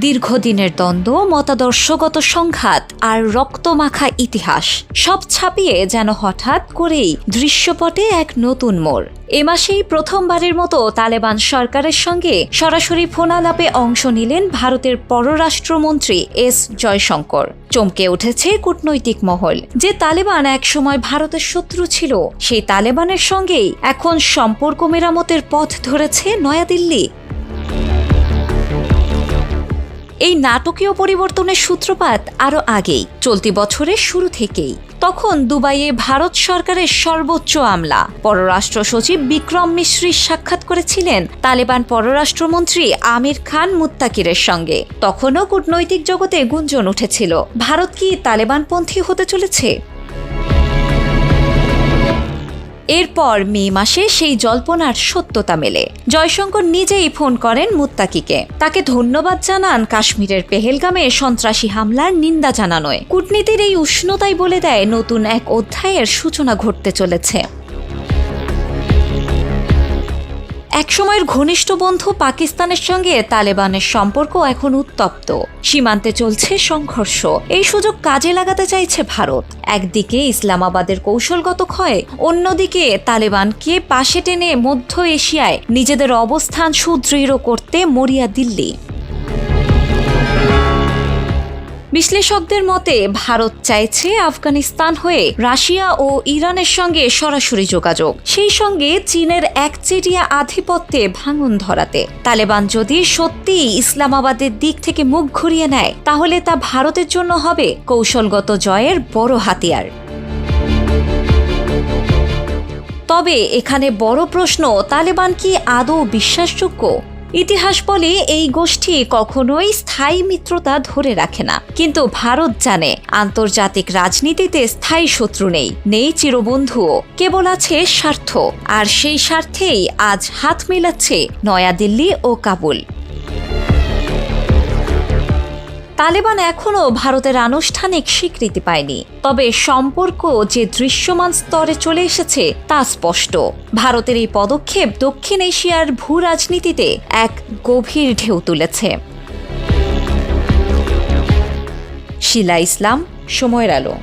দীর্ঘদিনের দ্বন্দ্ব, মতাদর্শগত সংঘাত আর রক্তমাখা ইতিহাস সব ছাপিয়ে যেন হঠাৎ করেই দৃশ্যপটে এক নতুন মোড়। এ মাসেই প্রথমবারের মতো তালেবান সরকারের সঙ্গে সরাসরি ফোনালাপে অংশ নিলেন ভারতের পররাষ্ট্রমন্ত্রী এস জয়শঙ্কর। চমকে উঠেছে কূটনৈতিক মহল। যে তালেবান একসময় ভারতের শত্রু ছিল, সেই তালেবানের সঙ্গেই এখন সম্পর্ক মেরামতের পথ ধরেছে নয়াদিল্লি। এই নাটকীয় পরিবর্তনের সূত্রপাত আরও আগেই, চলতি বছরের শুরু থেকেই। তখন দুবাইয়ে ভারত সরকারের সর্বোচ্চ আমলা পররাষ্ট্র সচিব বিক্রম মিশ্রি সাক্ষাৎ করেছিলেন তালেবান পররাষ্ট্রমন্ত্রী আমির খান মুত্তাকিরের সঙ্গে। তখনও কূটনৈতিক জগতে গুঞ্জন উঠেছিল, ভারত কি তালেবানপন্থী হতে চলেছে? এরপর মে মাসে সেই জল্পনার সত্যতা মেলে। জয়শঙ্কর নিজেই ফোন করেন মুত্তাকিকে। তাকে ধন্যবাদ জানান কাশ্মীরের পেহেলগামে সন্ত্রাসী হামলার নিন্দা জানানোয়। কূটনীতির এই উষ্ণতাই বলে দেয় নতুন এক অধ্যায়ের সূচনা ঘটতে চলেছে। একসময়ের ঘনিষ্ঠ বন্ধু পাকিস্তানের সঙ্গে তালেবানের সম্পর্ক এখন উত্তপ্ত। সীমান্তে চলছে সংঘর্ষ। এই সুযোগ কাজে লাগাতে চাইছে ভারত। একদিকে ইসলামাবাদের কৌশলগত ক্ষয়, অন্যদিকে তালেবানকে পাশে টেনে মধ্য এশিয়ায় নিজেদের অবস্থান সুদৃঢ় করতে মরিয়া দিল্লি। বিশ্লেষকদের মতে ভারত চাইছে আফগানিস্তান হয়ে রাশিয়া ও ইরানের সঙ্গে সরাসরি যোগাযোগ, সেই সঙ্গে চীনের একচেটিয়া আধিপত্যে ভাঙন ধরাতে। তালেবান যদি সত্যিই ইসলামাবাদের দিক থেকে মুখ ঘুরিয়ে নেয়, তাহলে তা ভারতের জন্য হবে কৌশলগত জয়ের বড় হাতিয়ার। তবে এখানে বড় প্রশ্ন, তালেবান কি আদৌ বিশ্বাসযোগ্য? ইতিহাস বলে এই গোষ্ঠী কখনোই স্থায়ী মিত্রতা ধরে রাখে না। কিন্তু ভারত জানে, আন্তর্জাতিক রাজনীতিতে স্থায়ী শত্রু নেই চিরবন্ধুও, কেবল আছে স্বার্থ। আর সেই স্বার্থেই আজ হাত মেলাচ্ছে নয়াদিল্লি ও কাবুল। তালেবান এখনও ভারতের আনুষ্ঠানিক স্বীকৃতি পায়নি, তবে সম্পর্ক যে দৃশ্যমান স্তরে চলে এসেছে তা স্পষ্ট। ভারতের এই পদক্ষেপ দক্ষিণ এশিয়ার ভূ রাজনীতিতে এক গভীর ঢেউ তুলেছে। শিলা ইসলাম, সময়ের আলো।